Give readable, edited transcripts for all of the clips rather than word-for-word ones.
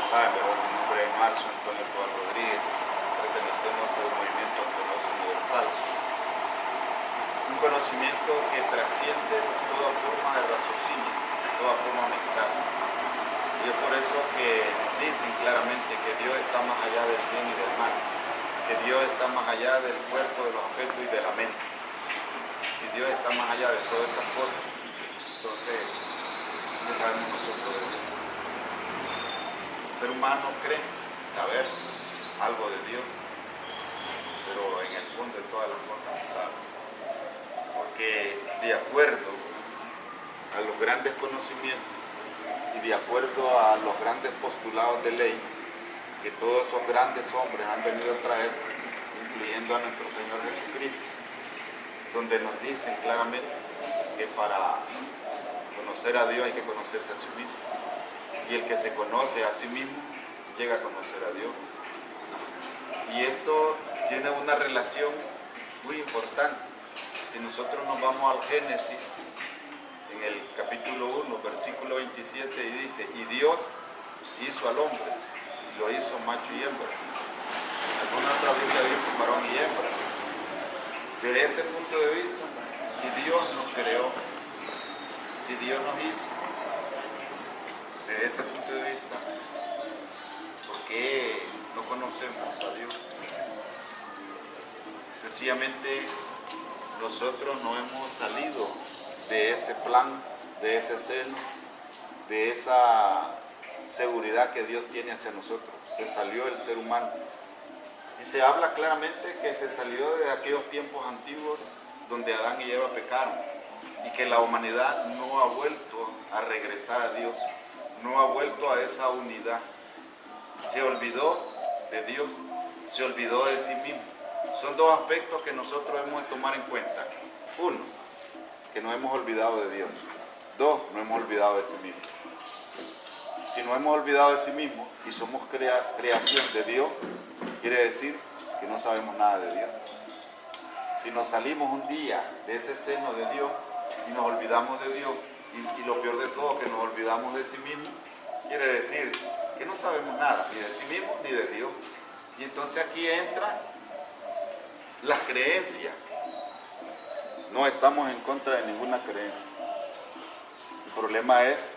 saben, ¿verdad? Mi nombre es Marcio Antonio Tobar Rodríguez. Pertenecemos al movimiento ortodoxo universal. Un conocimiento que trasciende toda forma de raciocinio, toda forma mental. Y es por eso que dicen claramente que Dios está más allá del bien y del mal, que Dios está más allá del cuerpo, de los afectos y de la mente. Y si Dios está más allá de todas esas cosas, entonces, ¿qué sabemos nosotros de Dios? El ser humano cree saber algo de Dios, pero en el fondo de todas las cosas no sabe. Porque de acuerdo a los grandes conocimientos y de acuerdo a los grandes postulados de ley que todos esos grandes hombres han venido a traer, incluyendo a nuestro Señor Jesucristo, donde nos dicen claramente que para conocer a Dios hay que conocerse a sí mismo. Y el que se conoce a sí mismo llega a conocer a Dios. Y esto tiene una relación muy importante. Si nosotros nos vamos al Génesis, en el capítulo 1, versículo 27, y dice, y Dios hizo al hombre, y lo hizo macho y hembra. En alguna otra Biblia dice varón y hembra. Desde ese punto de vista, si Dios nos creó, si Dios nos hizo, desde ese punto de vista, ¿por qué no conocemos a Dios? Sencillamente nosotros no hemos salido de ese plan, de ese seno, de esa seguridad que Dios tiene hacia nosotros. Se salió el ser humano. Y se habla claramente que se salió de aquellos tiempos antiguos donde Adán y Eva pecaron y que la humanidad no ha vuelto a regresar a Dios, no ha vuelto a esa unidad. Se olvidó de Dios, se olvidó de sí mismo. Son dos aspectos que nosotros hemos de tomar en cuenta. Uno, que nos hemos olvidado de Dios. Dos, nos hemos olvidado de sí mismo. Si nos hemos olvidado de sí mismo y somos creación de Dios, quiere decir que no sabemos nada de Dios. Si nos salimos un día de ese seno de Dios y nos olvidamos de Dios, y lo peor de todo, que nos olvidamos de sí mismo, quiere decir que no sabemos nada, ni de sí mismo ni de Dios. Y entonces aquí entra la creencia. No estamos en contra de ninguna creencia. El problema es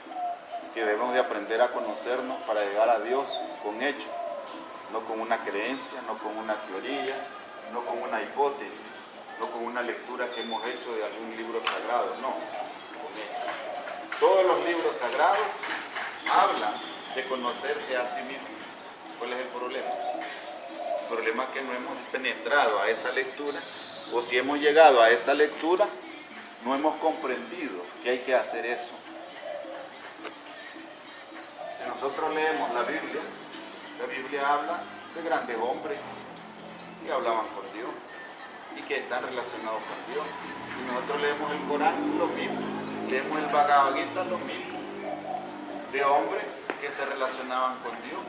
que debemos de aprender a conocernos para llegar a Dios con hechos, no con una creencia, no con una teoría, no con una hipótesis, no con una lectura que hemos hecho de algún libro sagrado, no, con hechos. Todos los libros sagrados hablan de conocerse a sí mismo. ¿Cuál es el problema? El problema es que no hemos penetrado a esa lectura, o si hemos llegado a esa lectura, no hemos comprendido que hay que hacer eso. Si nosotros leemos la Biblia habla de grandes hombres que hablaban con Dios y que están relacionados con Dios. Si nosotros leemos el Corán, lo mismo. Leemos el Bhagavad Gita, lo mismo. De hombres que se relacionaban con Dios.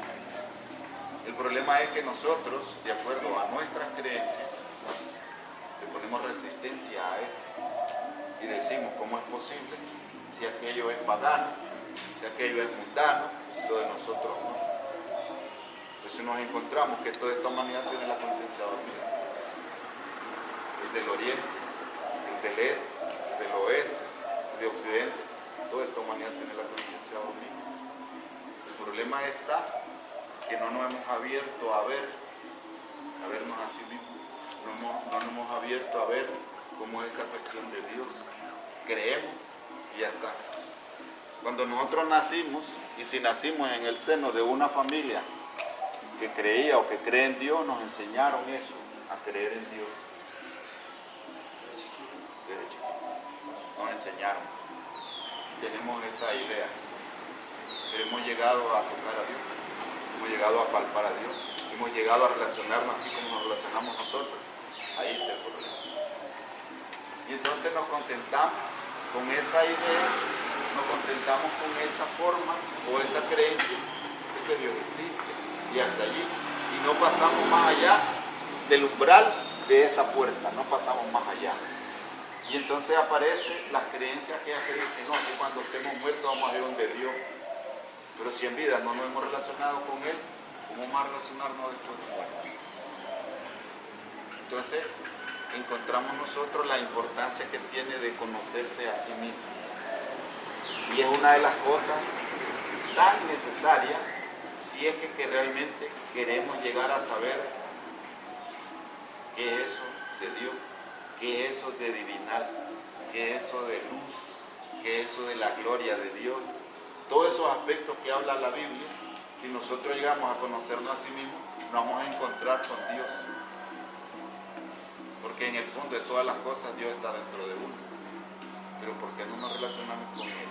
El problema es que nosotros, de acuerdo a nuestras creencias, le ponemos resistencia a esto y decimos, ¿cómo es posible? Si aquello es pagano, si aquello es mundano, lo de nosotros no. Entonces nos encontramos que toda esta humanidad tiene la conciencia dormida. El del oriente, el del este, el del oeste, el de occidente, toda esta humanidad tiene la conciencia dormida. El problema está que no nos hemos abierto a vernos a sí mismos. No nos hemos abierto a ver cómo es esta cuestión de Dios. Creemos y ya está. Cuando nosotros nacimos, y si nacimos en el seno de una familia que creía o que cree en Dios, nos enseñaron eso, a creer en Dios. Desde chiquito. Nos enseñaron. Tenemos esa idea. Pero hemos llegado a tocar a Dios. Hemos llegado a palpar a Dios. Hemos llegado a relacionarnos así como nos relacionamos nosotros. Ahí está el problema. Y entonces nos contentamos con esa idea, nos contentamos con esa forma o esa creencia de que Dios existe. Y hasta allí. Y no pasamos más allá del umbral de esa puerta, no pasamos más allá. Y entonces aparecen las creencias que dicen, no, que cuando estemos muertos vamos a ir donde Dios. Pero si en vida no nos hemos relacionado con Él, ¿cómo vamos a relacionarnos después de muerte? Entonces, encontramos nosotros la importancia que tiene de conocerse a sí mismo. Y es una de las cosas tan necesarias si es que realmente queremos llegar a saber qué es eso de Dios, qué es eso de divinal, qué es eso de luz, qué es eso de la gloria de Dios. Todos esos aspectos que habla la Biblia, si nosotros llegamos a conocernos a sí mismos, nos vamos a encontrar con Dios. Porque en el fondo de todas las cosas Dios está dentro de uno. Pero ¿por qué no nos relacionamos con Él?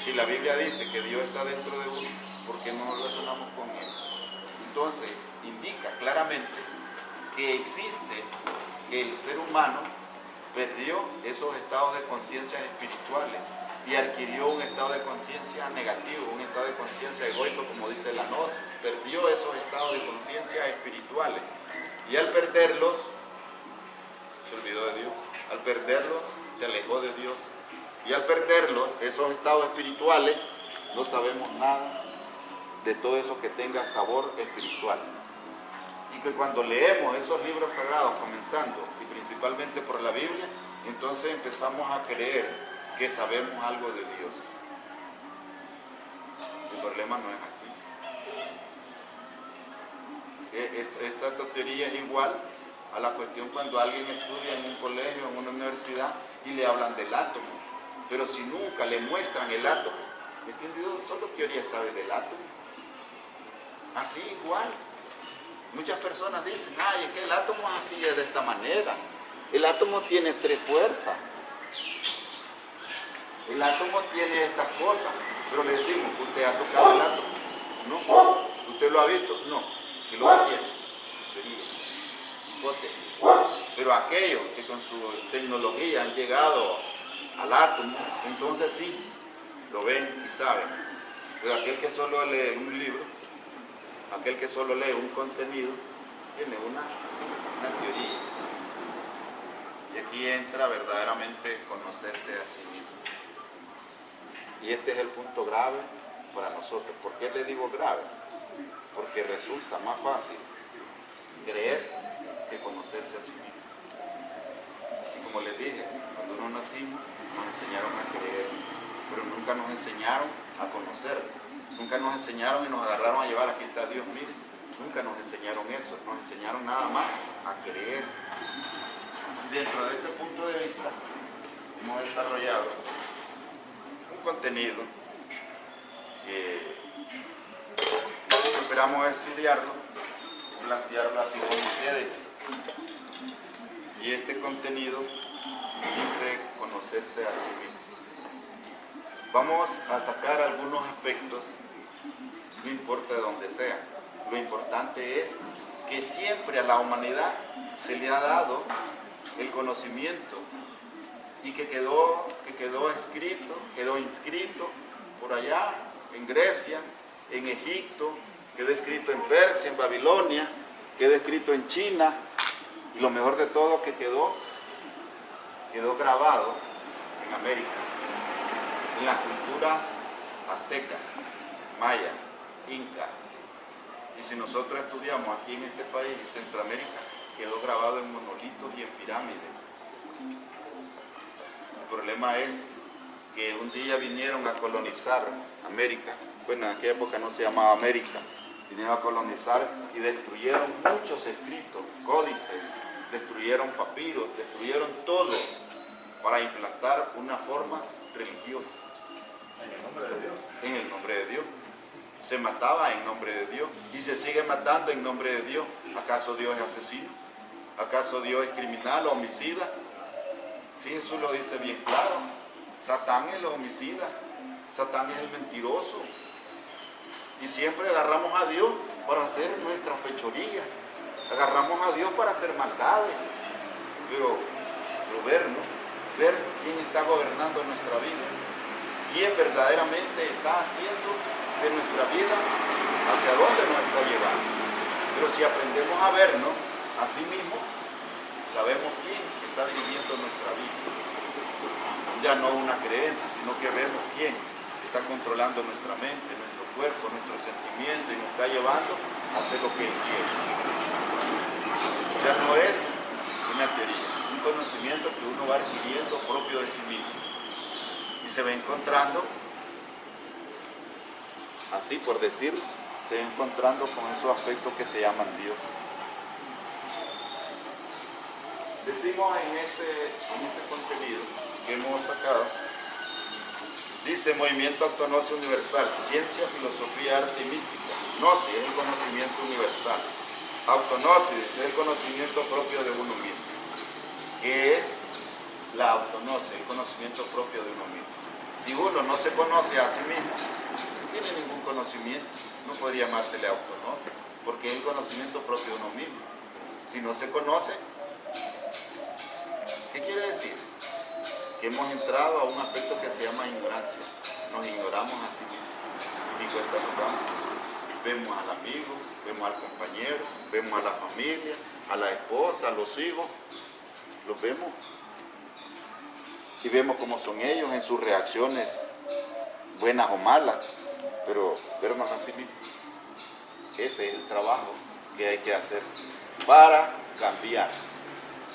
Si la Biblia dice que Dios está dentro de uno, ¿por qué no nos relacionamos con Él? Entonces, indica claramente que existe, que el ser humano perdió esos estados de conciencia espirituales y adquirió un estado de conciencia negativo, un estado de conciencia egoico, como dice la Gnosis. Perdió esos estados de conciencia espirituales y al perderlos, se olvidó de Dios. Al perderlos, se alejó de Dios. Y al perderlos, esos estados espirituales, no sabemos nada de todo eso que tenga sabor espiritual. Y que cuando leemos esos libros sagrados, comenzando y principalmente por la Biblia, entonces empezamos a creer que sabemos algo de Dios. El problema no es así. Esta teoría es igual a la cuestión cuando alguien estudia en un colegio, en una universidad, y le hablan del átomo. Pero si nunca le muestran el átomo, este individuo solo teoría sabe del átomo. Así igual. Muchas personas dicen, ay, es que el átomo es así, es de esta manera. El átomo tiene 3 fuerzas. El átomo tiene estas cosas. Pero le decimos, ¿usted ha tocado el átomo? No. ¿Usted lo ha visto? No. ¿Qué lo tiene? Teoría. Hipótesis. Pero aquellos que con su tecnología han llegado al átomo, entonces sí, lo ven y saben. Pero aquel que solo lee un libro, aquel que solo lee un contenido, tiene una teoría. Y aquí entra verdaderamente conocerse a sí mismo. Y este es el punto grave para nosotros. ¿Por qué le digo grave? Porque resulta más fácil creer que conocerse a sí mismo. Y como les dije, cuando no nacimos, nos enseñaron a creer, pero nunca nos enseñaron a conocer. Nunca nos enseñaron y nos agarraron a llevar, aquí está Dios, miren. Nunca nos enseñaron eso, nos enseñaron nada más a creer. Dentro de este punto de vista, hemos desarrollado un contenido que esperamos estudiarlo, plantearlo aquí con ustedes. Y este contenido dice conocerse a sí mismo. Vamos a sacar algunos aspectos, no importa de dónde sea. Lo importante es que siempre a la humanidad se le ha dado el conocimiento y que quedó escrito, quedó inscrito por allá en Grecia, en Egipto, quedó escrito en Persia, en Babilonia, quedó escrito en China, y lo mejor de todo que quedó grabado en América, en la cultura azteca, maya, inca. Y si nosotros estudiamos aquí en este país, Centroamérica, quedó grabado en monolitos y en pirámides. El problema es que un día vinieron a colonizar América. Bueno, en aquella época no se llamaba América. Vinieron a colonizar y destruyeron muchos escritos, códices, destruyeron papiros, destruyeron todo para implantar una forma religiosa. En el nombre de Dios. En el nombre de Dios. Se mataba en nombre de Dios y se sigue matando en nombre de Dios. ¿Acaso Dios es asesino? ¿Acaso Dios es criminal o homicida? Sí, Jesús lo dice bien claro. Satán es el homicida, Satán es el mentiroso. Y siempre agarramos a Dios para hacer nuestras fechorías, agarramos a Dios para hacer maldades. Pero ver, ¿no? Ver quién está gobernando nuestra vida, quién verdaderamente está haciendo de nuestra vida hacia dónde nos está llevando. Pero si aprendemos a vernos a sí mismo, sabemos quién está dirigiendo nuestra vida. Ya no una creencia, sino que vemos quién está controlando nuestra mente, nuestro cuerpo, nuestro sentimiento y nos está llevando a hacer lo que Él quiere. Ya no es una teoría, un conocimiento que uno va adquiriendo propio de sí mismo y se va encontrando, así por decir, se va encontrando con esos aspectos que se llaman Dios. Decimos en este contenido que hemos sacado, dice movimiento autognosis universal, ciencia, filosofía, arte y mística. Gnosis es el conocimiento universal. Autognosis es el conocimiento propio de uno mismo. ¿Qué es la autognosis? El conocimiento propio de uno mismo. Si uno no se conoce a sí mismo, no tiene ningún conocimiento, no podría llamársele autognosis, porque es el conocimiento propio de uno mismo. Si no se conoce, ¿qué quiere decir? Que hemos entrado a un aspecto que se llama ignorancia. Nos ignoramos a sí mismos. Ni cuenta nos damos. Vemos al amigo, vemos al compañero, vemos a la familia, a la esposa, a los hijos. Los vemos. Y vemos cómo son ellos en sus reacciones, buenas o malas, pero vernos a sí mismos. Ese es el trabajo que hay que hacer para cambiar.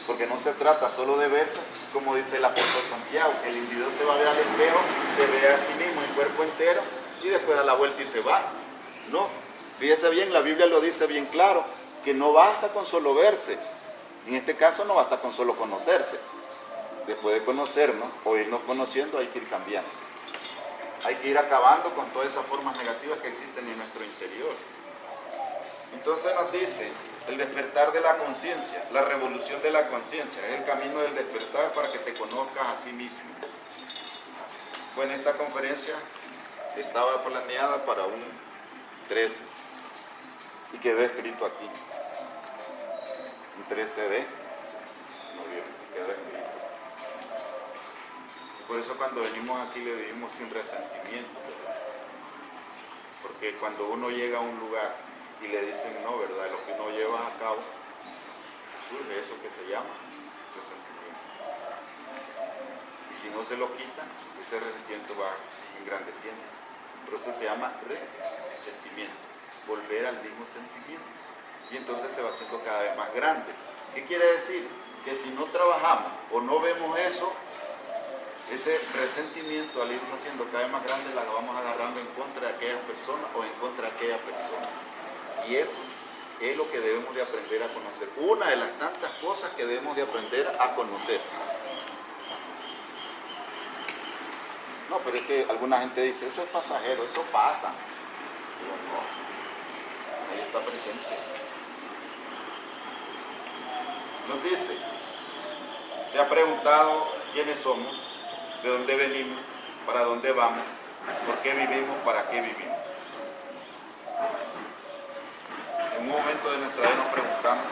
Porque no se trata solo de verse, como dice el apóstol Santiago, que el individuo se va a ver al espejo, se ve a sí mismo en cuerpo entero y después da la vuelta y se va. No, fíjese bien, la Biblia lo dice bien claro, que no basta con solo verse. En este caso no basta con solo conocerse. Después de conocernos o irnos conociendo hay que ir cambiando. Hay que ir acabando con todas esas formas negativas que existen en nuestro interior. Entonces nos dice, el despertar de la conciencia, la revolución de la conciencia, es el camino del despertar para que te conozcas a sí mismo. Bueno, esta conferencia estaba planeada para un 13 y quedó escrito aquí, un 13 de noviembre, quedó escrito. Y por eso cuando venimos aquí le dimos sin resentimiento, ¿verdad? Porque cuando uno llega a un lugar y le dicen no, ¿verdad? Lo que uno lleva a cabo, surge eso que se llama resentimiento. Y si no se lo quitan, ese resentimiento va engrandeciendo. Por eso se llama resentimiento, volver al mismo sentimiento. Y entonces se va haciendo cada vez más grande. ¿Qué quiere decir? Que si no trabajamos o no vemos eso, ese resentimiento al irse haciendo cada vez más grande la vamos agarrando en contra de aquella persona o en contra de aquella persona. Y eso es lo que debemos de aprender a conocer. Una de las tantas cosas que debemos de aprender a conocer. No, pero es que alguna gente dice, eso es pasajero, eso pasa. Digo, no, ahí está presente. Nos dice, se ha preguntado quiénes somos, de dónde venimos, para dónde vamos, por qué vivimos, para qué vivimos. En un momento de nuestra vida nos preguntamos,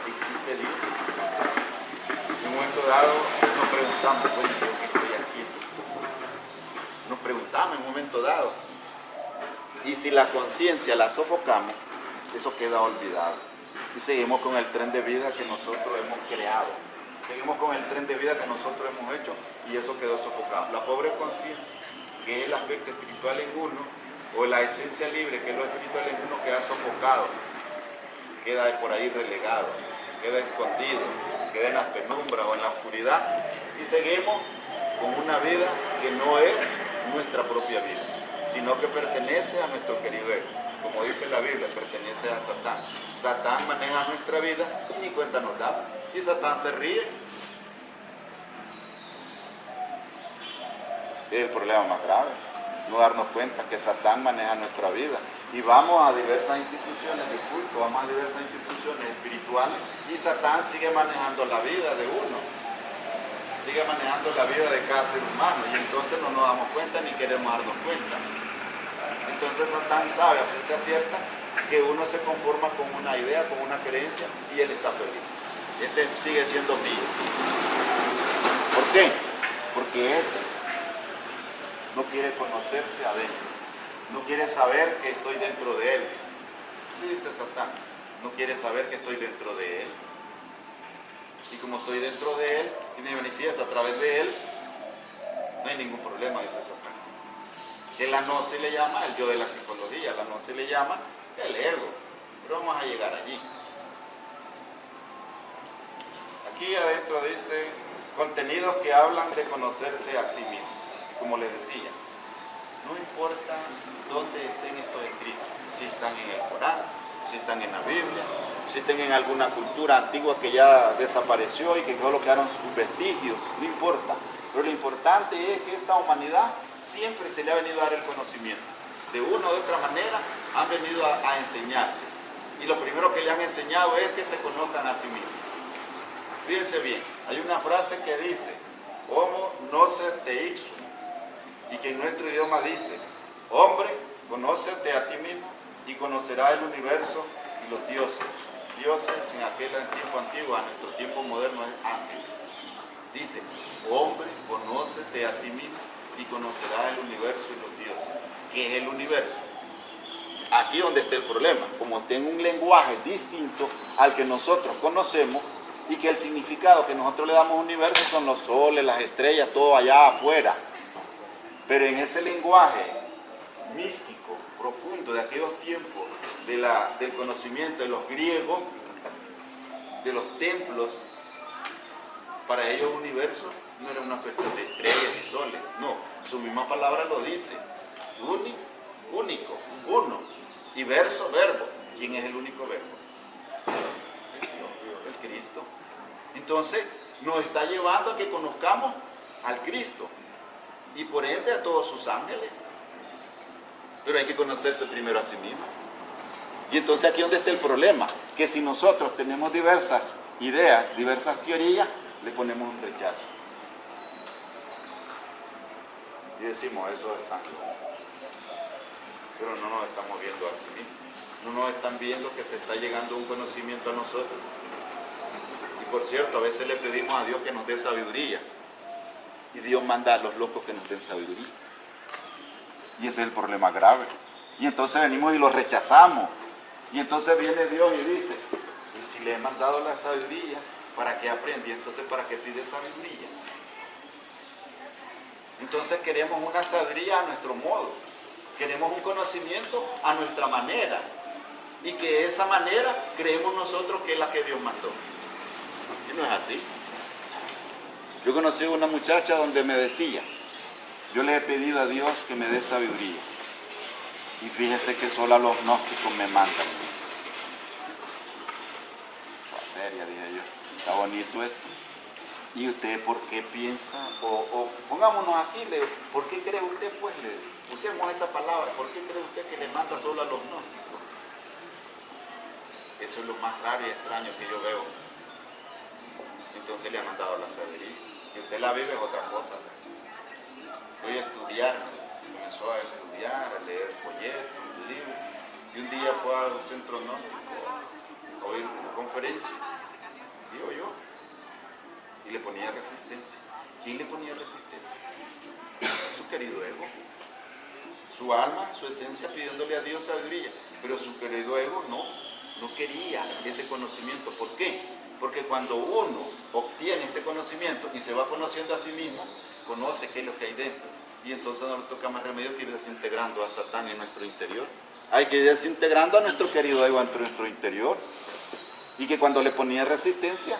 ¿existe Dios? En un momento dado nos preguntamos, bueno, ¿qué estoy haciendo? Nos preguntamos en un momento dado. Y si la conciencia la sofocamos, eso queda olvidado. Y seguimos con el tren de vida que nosotros hemos creado. Seguimos con el tren de vida que nosotros hemos hecho y eso quedó sofocado. La pobre conciencia, que es el aspecto espiritual en uno, o la esencia libre, que es lo espiritual en uno, queda sofocado, queda por ahí relegado, queda escondido, queda en las penumbras o en la oscuridad y seguimos con una vida que no es nuestra propia vida, sino que pertenece a nuestro querido ego. Como dice la Biblia, pertenece a Satán. Satán maneja nuestra vida y ni cuenta nos da. Y Satán se ríe. Es el problema más grave. No darnos cuenta que Satán maneja nuestra vida. Y vamos a diversas instituciones de culto, vamos a diversas instituciones espirituales y Satán sigue manejando la vida de uno. Sigue manejando la vida de cada ser humano y entonces no nos damos cuenta ni queremos darnos cuenta. Entonces Satán sabe a ciencia cierta que uno se conforma con una idea, con una creencia y él está feliz. Este sigue siendo mío. ¿Por qué? Porque este no quiere conocerse adentro, no quiere saber que estoy dentro de él. Así dice Satán, no quiere saber que estoy dentro de él. Y como estoy dentro de él y me manifiesto a través de él, no hay ningún problema, dice Satán. que la gnosis le llama el yo de la psicología, la gnosis le llama el ego, pero vamos a llegar allí. Aquí adentro dice contenidos que hablan de conocerse a sí mismo. Como les decía, no importa dónde estén estos escritos, si están en el Corán, si están en la Biblia, si están en alguna cultura antigua que ya desapareció y que solo quedaron sus vestigios, no importa. Pero lo importante es que esta humanidad siempre se le ha venido a dar el conocimiento. De una u otra manera han venido a enseñarle. Y lo primero que le han enseñado es que se conozcan a sí mismos. Fíjense bien, hay una frase que dice, Homo nocete ipsum, y que en nuestro idioma dice, hombre, conócete a ti mismo y conocerás el universo y los dioses. Dioses en aquel tiempo antiguo, a nuestro tiempo moderno es ángeles. Dice, hombre, conócete a ti mismo y conocerás el universo y los dioses. ¿Qué es el universo? Aquí donde está el problema, como está en un lenguaje distinto al que nosotros conocemos, y que el significado que nosotros le damos al universo son los soles, las estrellas, todo allá afuera. Pero en ese lenguaje místico, profundo, de aquellos tiempos, del conocimiento de los griegos, de los templos, para ellos universo no era una cuestión de estrellas y soles, no, su misma palabra lo dice, único, uno, y verso, verbo. ¿Quién es el único verbo? El Cristo. Entonces nos está llevando a que conozcamos al Cristo y por ende a todos sus ángeles, pero hay que conocerse primero a sí mismo. Y entonces aquí es donde está el problema, que si nosotros tenemos diversas ideas, diversas teorías, le ponemos un rechazo y decimos eso es tan loco, pero no nos estamos viendo a sí mismos, no nos están viendo que se está llegando un conocimiento a nosotros. Por cierto, a veces le pedimos a Dios que nos dé sabiduría y Dios manda a los locos que nos den sabiduría. Y ese es el problema grave. Y entonces venimos y los rechazamos. Y entonces viene Dios y dice, y si le he mandado la sabiduría, ¿para qué aprende? Y entonces, ¿para qué pide sabiduría? Entonces queremos una sabiduría a nuestro modo. Queremos un conocimiento a nuestra manera. Y que esa manera creemos nosotros que es la que Dios mandó. Y no es así. Yo conocí a una muchacha donde me decía, yo le he pedido a Dios que me dé sabiduría. Y fíjese que solo a los gnósticos me mandan. Seria, dije yo. Está bonito esto. ¿Y usted por qué piensa? O pongámonos aquí, ¿por qué cree usted? Pues usemos esa palabra. ¿Por qué cree usted que le manda solo a los gnósticos? Eso es lo más raro y extraño que yo veo. Entonces le ha mandado la sabiduría. Que usted la vive es otra cosa. Voy a estudiar, comenzó a estudiar, a leer folletos, libros. Y un día fue al centro gnóstico a oír una conferencia, digo yo, y le ponía resistencia. ¿Quién le ponía resistencia? Su querido ego. Su alma, su esencia pidiéndole a Dios sabiduría. Pero su querido ego no quería ese conocimiento. ¿Por qué? Porque cuando uno obtiene este conocimiento y se va conociendo a sí mismo, conoce qué es lo que hay dentro. Y entonces no le toca más remedio que ir desintegrando a Satán en nuestro interior. Hay que ir desintegrando a nuestro querido ego en nuestro interior. Y que cuando le ponía resistencia,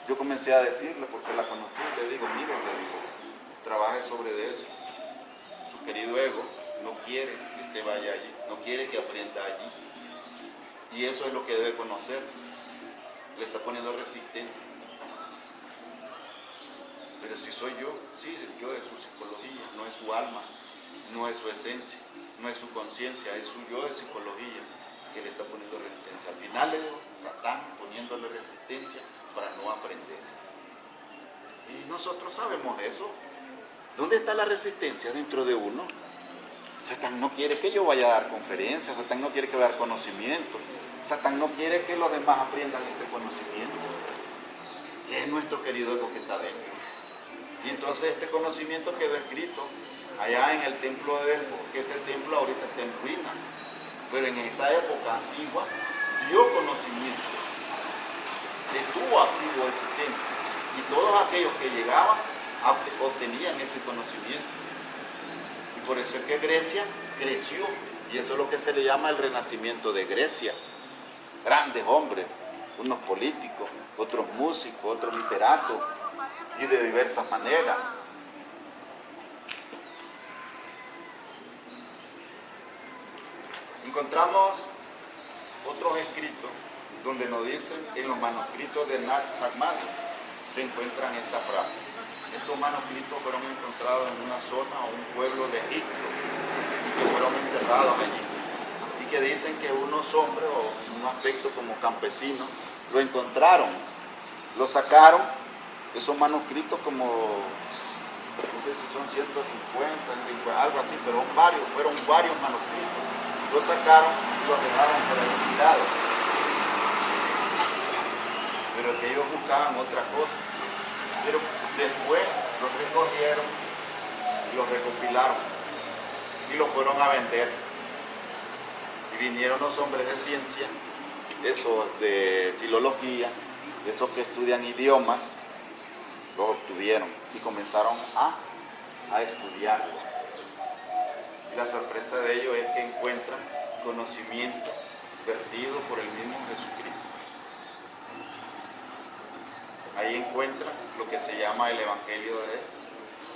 yo comencé a decirle, porque la conocí, le digo, mire, trabaje sobre eso. Su querido ego no quiere que usted vaya allí, no quiere que aprenda allí. Y eso es lo que debe conocer. Le está poniendo resistencia. Pero si soy yo, sí, yo es su psicología, no es su alma, no es su esencia, no es su conciencia, es su yo de psicología que le está poniendo resistencia. Al final es Satán poniéndole resistencia para no aprender. Y nosotros sabemos eso. ¿Dónde está la resistencia dentro de uno? Satán no quiere que yo vaya a dar conferencias, Satán no quiere que vaya a dar conocimiento. Satán no quiere que los demás aprendan este conocimiento, que es nuestro querido ego que está dentro. Y entonces este conocimiento quedó escrito allá en el templo de Delfos, que ese templo ahorita está en ruina, pero en esa época antigua dio conocimiento, estuvo activo ese templo, y todos aquellos que llegaban obtenían ese conocimiento. Y Por eso es que Grecia creció. Y eso es lo que se le llama el renacimiento de Grecia. Grandes hombres, unos políticos, otros músicos, otros literatos, y de diversas maneras. Encontramos otros escritos donde nos dicen, en los manuscritos de Nag Hammadi se encuentran estas frases. Estos manuscritos fueron encontrados en una zona o un pueblo de Egipto y que fueron enterrados allí. Y que dicen que unos hombres, o en un aspecto como campesinos, lo encontraron, lo sacaron, esos manuscritos como, no sé si son 150, algo así, pero fueron varios manuscritos. Lo sacaron y lo dejaron por ahí tirados. Pero que ellos buscaban otra cosa. Pero después los recogieron, los recopilaron y los fueron a vender. Y vinieron los hombres de ciencia, esos de filología, esos que estudian idiomas, los obtuvieron y comenzaron a estudiarlo. Y la sorpresa de ellos es que encuentran conocimiento vertido por el mismo Jesucristo. Ahí encuentran lo que se llama el Evangelio de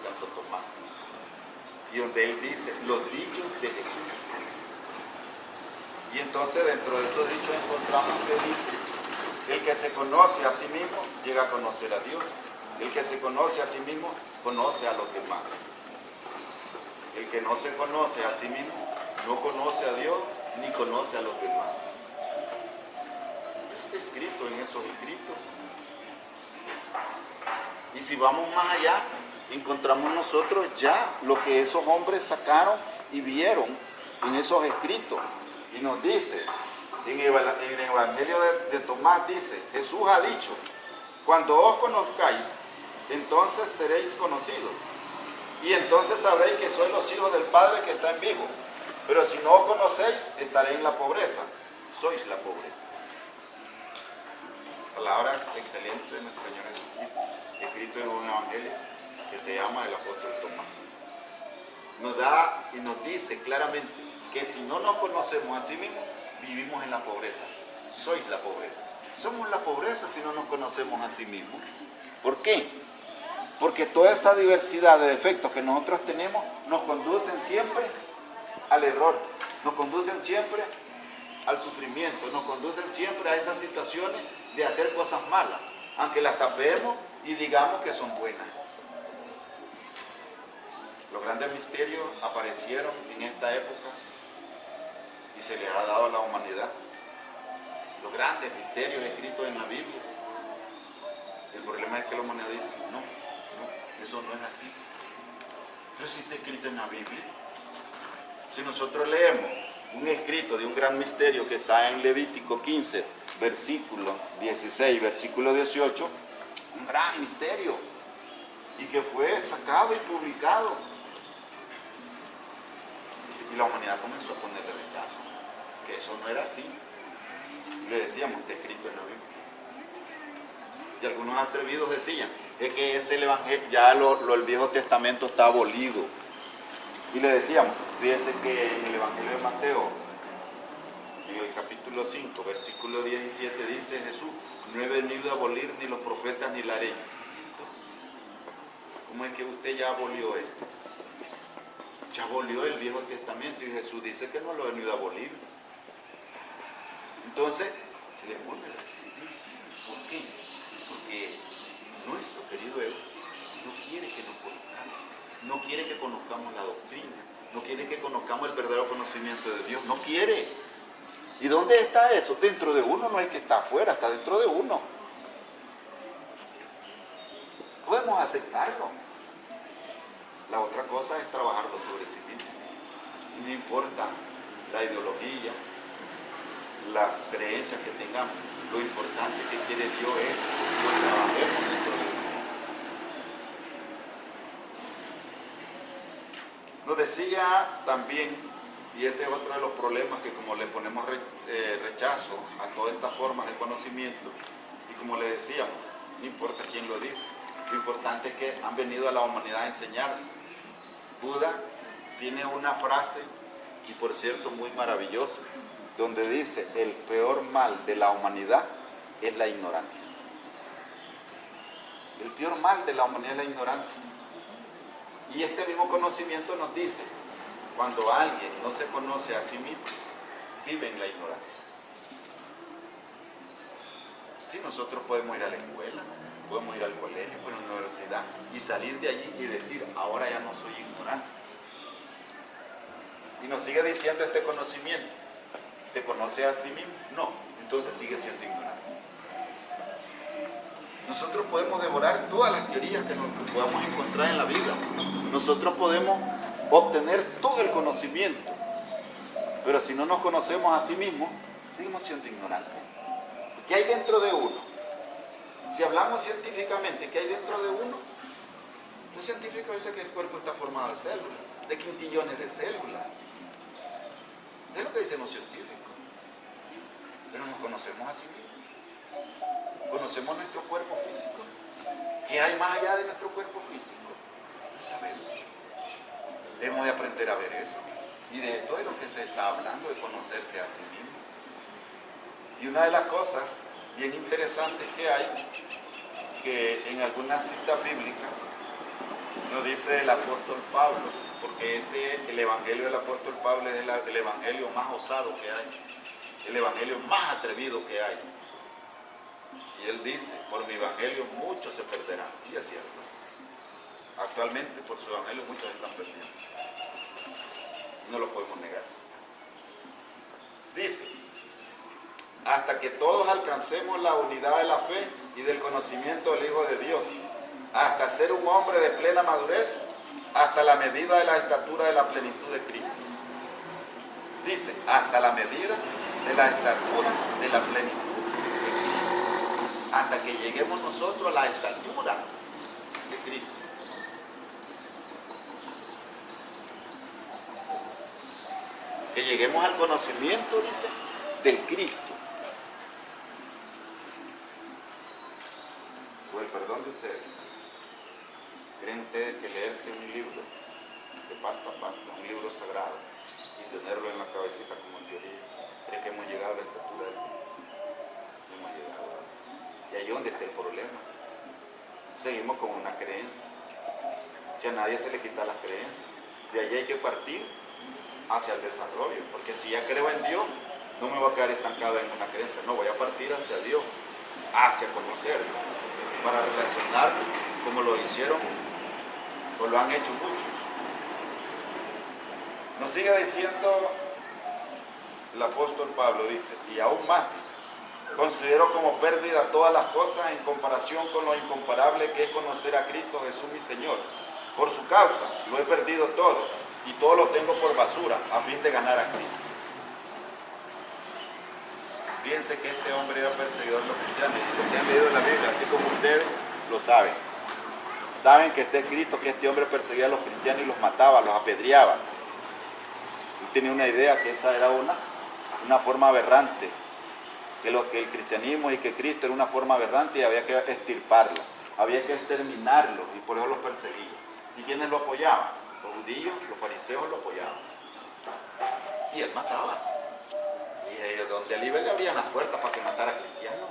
Santo Tomás. Y donde él dice los dichos de Jesús. Y entonces dentro de esos dichos encontramos que dice, el que se conoce a sí mismo llega a conocer a Dios. El que se conoce a sí mismo conoce a los demás. El que no se conoce a sí mismo no conoce a Dios ni conoce a los demás. Eso está escrito en esos escritos. Y si vamos más allá, encontramos nosotros ya lo que esos hombres sacaron y vieron en esos escritos. Y nos dice, en el Evangelio de Tomás dice, Jesús ha dicho, cuando os conozcáis, entonces seréis conocidos. Y entonces sabréis que sois los hijos del Padre que está en vivo. Pero si no os conocéis, estaréis en la pobreza. Sois la pobreza. Palabras excelentes de nuestro Señor Jesucristo, escrito en un evangelio que se llama el apóstol Tomás. Nos da y nos dice claramente que si no nos conocemos a sí mismos, vivimos en la pobreza. Sois la pobreza. Somos la pobreza si no nos conocemos a sí mismos. ¿Por qué? Porque toda esa diversidad de defectos que nosotros tenemos nos conducen siempre al error, nos conducen siempre al sufrimiento, nos conducen siempre a esas situaciones de hacer cosas malas, aunque las tapemos y digamos que son buenas. Los grandes misterios aparecieron en esta época y se les ha dado a la humanidad. Los grandes misterios escritos en la Biblia. El problema es que la humanidad dice, no, eso no es así. Pero si está escrito en la Biblia. Si nosotros leemos un escrito de un gran misterio que está en Levítico 15, versículo 16, versículo 18, un gran misterio, y que fue sacado y publicado. Y la humanidad comenzó a ponerle rechazo, que eso no era así. Le decíamos, está escrito en la Biblia. Y algunos atrevidos decían, es que ese evangelio, ya el Viejo Testamento está abolido. Y le decíamos, fíjese que en el Evangelio de Mateo, en el capítulo 5, versículo 17, dice Jesús, no he venido a abolir ni los profetas ni la ley. Entonces, ¿cómo es que usted ya abolió esto? Ya abolió el Viejo Testamento y Jesús dice que no lo ha venido a abolir. Entonces, se le pone resistencia. ¿Por qué? Porque nuestro querido ego no quiere que nos conozcamos, no quiere que conozcamos la doctrina, no quiere que conozcamos el verdadero conocimiento de Dios, no quiere. ¿Y dónde está eso? Dentro de uno, no es que está afuera, está dentro de uno. Podemos aceptarlo. La otra cosa es trabajarlo sobre sí mismo. No importa la ideología, las creencias que tengamos, lo importante que quiere Dios es que trabajemos dentro de uno. Nos decía también, y este es otro de los problemas, que como le ponemos rechazo a todas estas formas de conocimiento, y como le decíamos, no importa quién lo dijo, lo importante es que han venido a la humanidad a enseñar. Buda tiene una frase, y por cierto muy maravillosa, donde dice: el peor mal de la humanidad es la ignorancia. El peor mal de la humanidad es la ignorancia. Y este mismo conocimiento nos dice: cuando alguien no se conoce a sí mismo, vive en la ignorancia. Sí, nosotros podemos ir a la escuela, podemos ir al colegio, a la universidad y salir de allí y decir: ahora ya no soy ignorante. Y nos sigue diciendo este conocimiento: ¿te conoce a sí mismo? No, entonces sigue siendo ignorante. Nosotros podemos devorar todas las teorías que nos podamos encontrar en la vida. Nosotros podemos obtener todo el conocimiento, pero si no nos conocemos a sí mismos, seguimos siendo ignorantes. ¿Qué hay dentro de uno? Si hablamos científicamente, ¿qué hay dentro de uno? Los científicos dicen que el cuerpo está formado de células, de quintillones de células. Es lo que dicen los científicos. Pero nos conocemos a sí mismos. Conocemos nuestro cuerpo físico. ¿Qué hay más allá de nuestro cuerpo físico? No sabemos. Debemos de aprender a ver eso. Y de esto es lo que se está hablando, de conocerse a sí mismo. Y una de las cosas bien interesantes que hay, que en algunas citas bíblicas nos dice el apóstol Pablo, porque el evangelio del apóstol Pablo es el evangelio más osado que hay, el evangelio más atrevido que hay. Y él dice: por mi evangelio muchos se perderán. Y es cierto. Actualmente por su evangelio muchos están perdiendo. No lo podemos negar. Dice: hasta que todos alcancemos la unidad de la fe y del conocimiento del Hijo de Dios, hasta ser un hombre de plena madurez, hasta la medida de la estatura de la plenitud de Cristo. Dice: hasta la medida de la estatura de la plenitud. Hasta que lleguemos nosotros a la estatura de Cristo. Que lleguemos al conocimiento, dice, del Cristo. O el perdón de ustedes. ¿Creen ustedes que leerse un libro de pasta a pasta, un libro sagrado, y tenerlo en la cabecita como teoría, creen que hemos llegado a la estatura de Cristo? No hemos llegado. Y ahí es donde está el problema. Seguimos con una creencia. Si a nadie se le quita las creencias, de ahí hay que partir hacia el desarrollo. Porque si ya creo en Dios, no me voy a quedar estancado en una creencia. No, voy a partir hacia Dios, hacia conocerlo, para relacionarme como lo hicieron o lo han hecho muchos. Nos sigue diciendo el apóstol Pablo, dice: y aún más, dice: considero como pérdida todas las cosas en comparación con lo incomparable que es conocer a Cristo Jesús mi Señor. Por su causa lo he perdido todo y todo lo tengo por basura a fin de ganar a Cristo. Fíjense que este hombre era perseguidor de los cristianos, y los que han leído en la Biblia, así como ustedes, lo saben. Saben que está escrito que este hombre perseguía a los cristianos y los mataba, los apedreaba. Él tenía una idea que esa era una forma aberrante, que el cristianismo y que Cristo era una forma aberrante y había que extirparlo, había que exterminarlo, y por eso los perseguía. ¿Y quiénes lo apoyaban? Los judíos, los fariseos lo apoyaban. Y él mataba. Y donde a Libre le abrían las puertas para que matara a cristianos.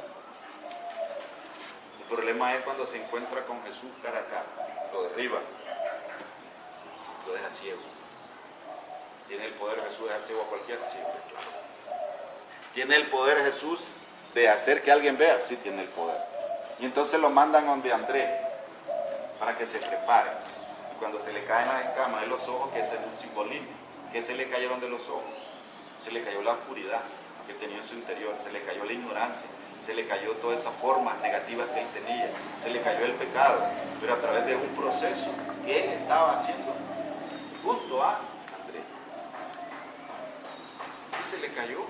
El problema es cuando se encuentra con Jesús cara a cara, lo derriba, lo deja ciego. ¿Tiene el poder Jesús de dejar ciego a cualquiera? Sí, claro. ¿Tiene el poder Jesús de hacer que alguien vea? Sí, tiene el poder. Y entonces lo mandan donde Andrés para que se prepare. Y cuando se le caen las escamas de los ojos, que ese es un simbolismo, que se le cayeron de los ojos, se le cayó la oscuridad que tenía en su interior, se le cayó la ignorancia, se le cayó todas esas formas negativas que él tenía, se le cayó el pecado, pero a través de un proceso que él estaba haciendo junto a Andrés. Y se le cayó.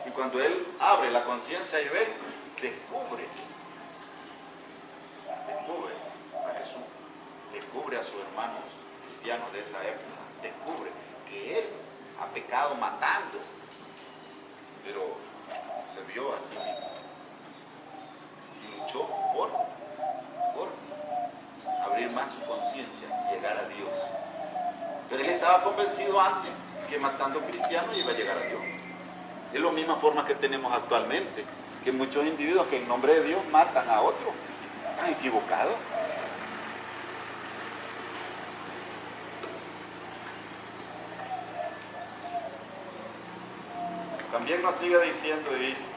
Y cuando él abre la conciencia y ve, descubre a Jesús, descubre a sus hermanos cristianos de esa época, descubre que él ha pecado matando, pero se vio a sí mismo y luchó por abrir más su conciencia y llegar a Dios. Pero él estaba convencido antes que matando cristianos iba a llegar a Dios. Es la misma forma que tenemos actualmente, que muchos individuos que en nombre de Dios matan a otros. Están equivocados. También nos sigue diciendo y dice,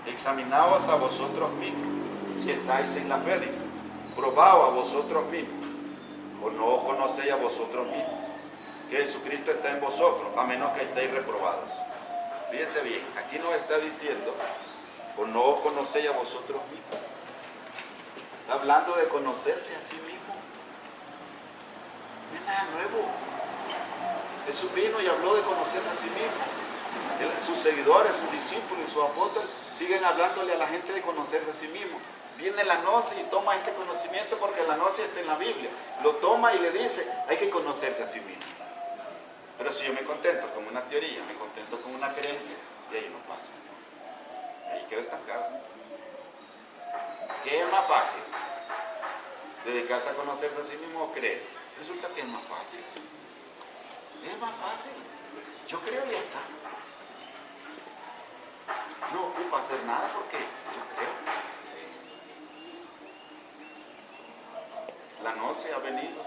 examinaos a vosotros mismos, si estáis en la fe, dice, probaos a vosotros mismos, o no os conocéis a vosotros mismos, que Jesucristo está en vosotros, a menos que estéis reprobados. Fíjese bien, aquí nos está diciendo, o no os conocéis a vosotros mismos. Está hablando de conocerse a sí mismo. No es nada nuevo. Jesús vino y habló de conocerse a sí mismo. Sus seguidores, sus discípulos y sus apóstoles siguen hablándole a la gente de conocerse a sí mismo. Viene la gnosis y toma este conocimiento porque la gnosis está en la Biblia. Lo toma y le dice, hay que conocerse a sí mismo. Pero si yo me contento con una teoría, me contento con una creencia, de ahí no paso. Ahí quedo estancado. ¿Qué es más fácil? ¿Dedicarse a conocerse a sí mismo o creer? Resulta que es más fácil. Es más fácil. Yo creo y ya está. No ocupa hacer nada porque yo creo. La gnosis ha venido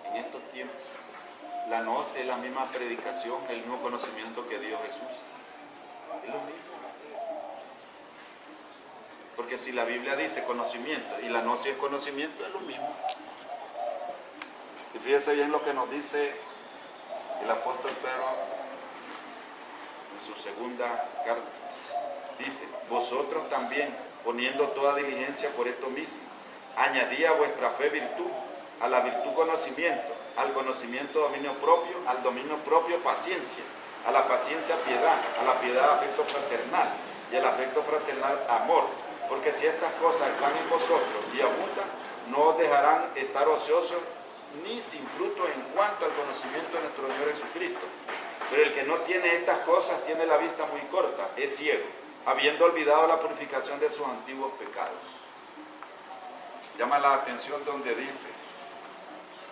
en estos tiempos. La gnosis es la misma predicación, el mismo conocimiento que dio Jesús. Es lo mismo. Porque si la Biblia dice conocimiento y la gnosis es conocimiento, es lo mismo. Y fíjese bien lo que nos dice el apóstol Pedro en su segunda carta. Dice, vosotros también, poniendo toda diligencia por esto mismo, añadid a vuestra fe virtud, a la virtud conocimiento, al conocimiento dominio propio, al dominio propio paciencia, a la paciencia piedad, a la piedad afecto fraternal y al afecto fraternal amor. Porque si estas cosas están en vosotros y abundan, no os dejarán estar ociosos ni sin fruto en cuanto al conocimiento de nuestro Señor Jesucristo. Pero el que no tiene estas cosas tiene la vista muy corta, es ciego, habiendo olvidado la purificación de sus antiguos pecados. Llama la atención donde dice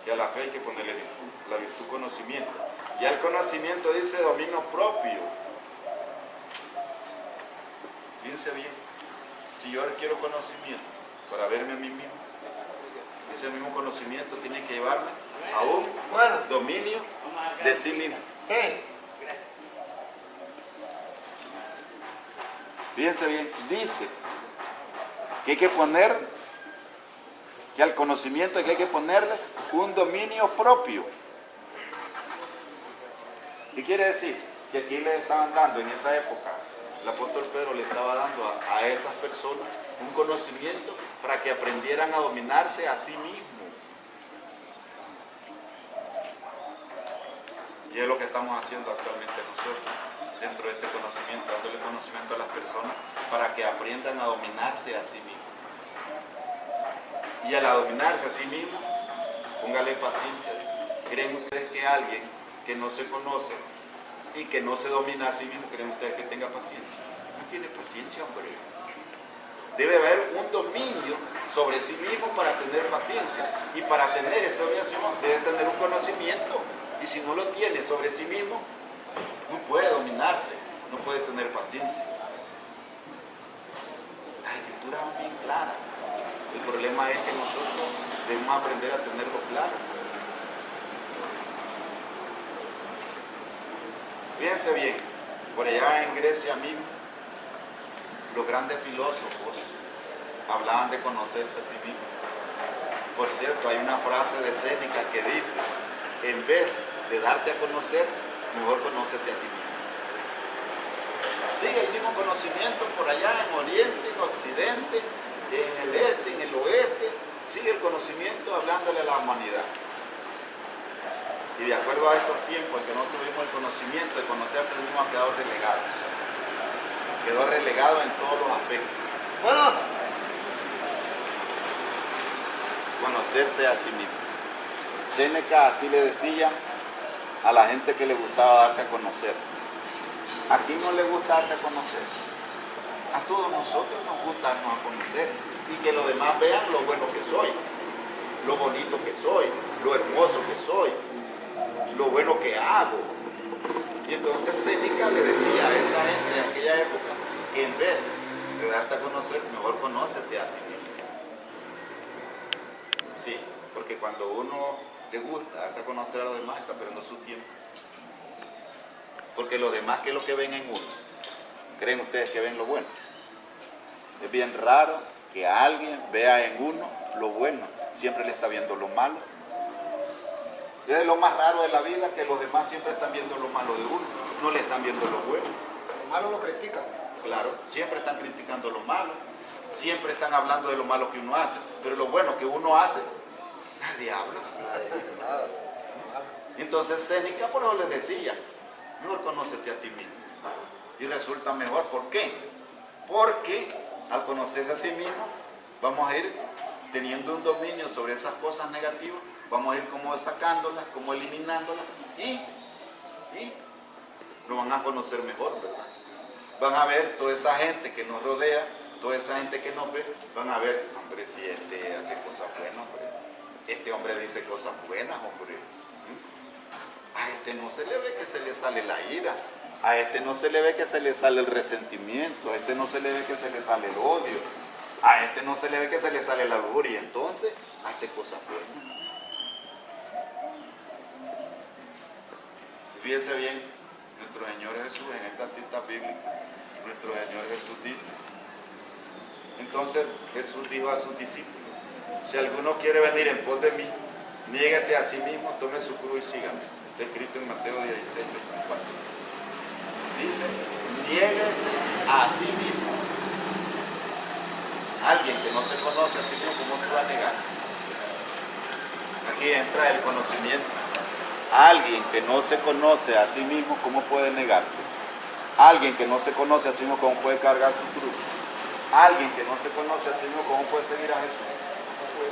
que a la fe hay que ponerle virtud, la virtud conocimiento. Y al conocimiento dice dominio propio. Fíjense bien, si yo quiero conocimiento para verme a mí mismo, ese mismo conocimiento tiene que llevarme a un dominio de sí mismo. Sí. Fíjense bien, dice que hay que poner, que al conocimiento hay que ponerle un dominio propio. ¿Qué quiere decir? Que aquí le estaban dando en esa época, el apóstol Pedro le estaba dando a esas personas un conocimiento para que aprendieran a dominarse a sí mismos. Y es lo que estamos haciendo actualmente nosotros, dentro de este conocimiento, dándole conocimiento a las personas para que aprendan a dominarse a sí mismos. Y al dominarse a sí mismo, póngale paciencia, dice. ¿Creen ustedes que alguien que no se conoce y que no se domina a sí mismo, creen ustedes que tenga paciencia? No tiene paciencia, hombre. Debe haber un dominio sobre sí mismo para tener paciencia. Y para tener esa dominación debe tener un conocimiento. Y si no lo tiene sobre sí mismo, no puede dominarse, no puede tener paciencia. La escritura es bien clara. El problema es que nosotros debemos aprender a tenerlo claro. Fíjense bien, por allá en Grecia mismo, los grandes filósofos hablaban de conocerse a sí mismos. Por cierto, hay una frase de Séneca que dice, en vez de darte a conocer, mejor conócete a ti mismo. Sigue el mismo conocimiento por allá en Oriente, en Occidente, en el este, en el oeste, sigue el conocimiento hablándole a la humanidad. Y de acuerdo a estos tiempos en que no tuvimos el conocimiento de conocerse el mismo, ha quedado relegado. Quedó relegado en todos los aspectos. Bueno, conocerse a sí mismo. Séneca así le decía a la gente que le gustaba darse a conocer. ¿A quién no le gusta darse a conocer? A todos nosotros nos gusta darnos a conocer y que los demás vean lo bueno que soy, lo bonito que soy, lo hermoso que soy. lo bueno que hago. Y entonces Séneca le decía a esa gente de aquella época que en vez de darte a conocer, mejor conócete a ti mismo. Sí, porque cuando uno le gusta darse a conocer a los demás, está perdiendo su tiempo. Porque los demás, ¿qué es lo que ven en uno? ¿Creen ustedes que ven lo bueno? Es bien raro que alguien vea en uno lo bueno, siempre le está viendo lo malo. Es lo más raro de la vida, que los demás siempre están viendo lo malo de uno, no le están viendo lo bueno. Lo malo lo critican. Claro, siempre están criticando lo malo, siempre están hablando de lo malo que uno hace, pero lo bueno que uno hace, nadie habla. Entonces Séneca por eso les decía, mejor conócete a ti mismo. Y resulta mejor, ¿por qué? Porque al conocerse a sí mismo, vamos a ir teniendo un dominio sobre esas cosas negativas, vamos a ir como sacándolas, como eliminándolas, y nos van a conocer mejor, ¿verdad? Van a ver toda esa gente que nos rodea, toda esa gente que nos ve, van a ver, hombre, si este hace cosas buenas, hombre. Este hombre dice cosas buenas, hombre. A este no se le ve que se le sale la ira, a este no se le ve que se le sale el resentimiento, a este no se le ve que se le sale el odio, a este no se le ve que se le sale la lujuria, entonces hace cosas buenas. Fíjese bien, nuestro Señor Jesús en esta cita bíblica, nuestro Señor Jesús dice, entonces Jesús dijo a sus discípulos, si alguno quiere venir en pos de mí, niéguese a sí mismo, tome su cruz y sígame. Está escrito en Mateo 16, 24. Dice, niéguese a sí mismo. Alguien que no se conoce a sí mismo, ¿cómo se va a negar? Aquí entra el conocimiento. Alguien que no se conoce a sí mismo, ¿cómo puede negarse? Alguien que no se conoce a sí mismo, ¿cómo puede cargar su cruz? Alguien que no se conoce a sí mismo, ¿cómo puede seguir a Jesús? No puede.